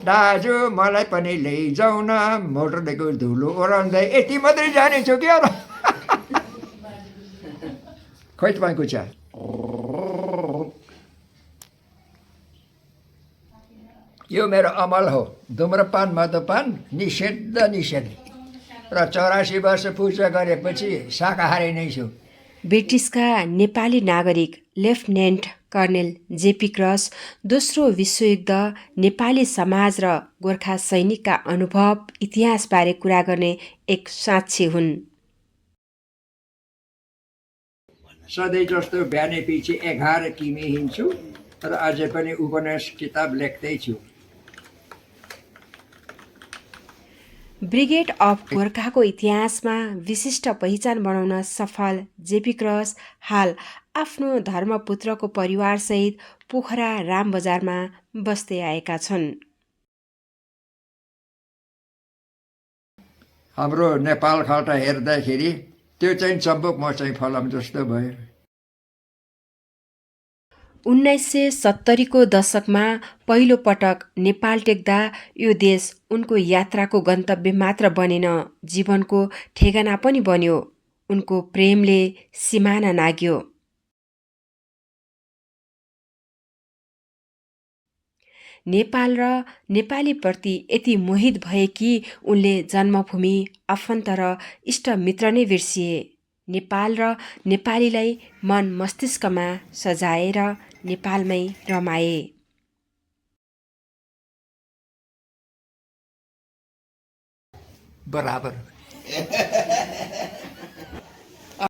दाजु मलाई पनि लैजाऊ न मोटरको धुलो ओराउँदै यति मात्रै जानेछु क्या र खोइ तपाईँको छ यो मेरो अमल हो धुम्रपान मदपान निषेध निषेध र 84 वर्ष पूजा गरेपछि शाकाहारी नै छु ब्रिटिसका नेपाली नागरिक लेफ्टिनेन्ट कर्नेल जेपी क्रस दोस्रो विश्वयुद्ध नेपाली समाज र गोर्खा सैनिकका अनुभव इतिहासबारे कुरा गर्ने एक साक्षी हुन्। सधैँ जस्तो बिहानै पछि 11 किमी हिँड्छु र अझै पनि उपन्यास किताब लेख्दैछु ब्रिगेड अफ गोर्खाको इतिहासमा विशिष्ट पहिचान बनाउन सफल जेपी क्रस हाल आफ्नो धर्मपुत्रको परिवारसहित पोखरा रामबजारमा बस्दै आएका छन्। हाम्रो नेपाल खाल्टा हेर्दाखेरि त्यो चाहिँ चम्बुक म चाहिँ फलाम जस्तो भयो 1970 को दशकमा पहिलो पटक नेपाल टेक्दा यो देश उनको यात्राको गन्तव्य मात्र बनेन जीवनको ठेगाना पनि बन्यो। उनको प्रेमले सिमाना नाग्यो। नेपाल र नेपालीप्रति यति मोहित भए कि उनले जन्मभूमि आफन्त र इष्टमित्र नै बिर्सिए। नेपाल र नेपालीलाई मन मस्तिष्कमा सजाएर नेपालमै रमाए। बराबर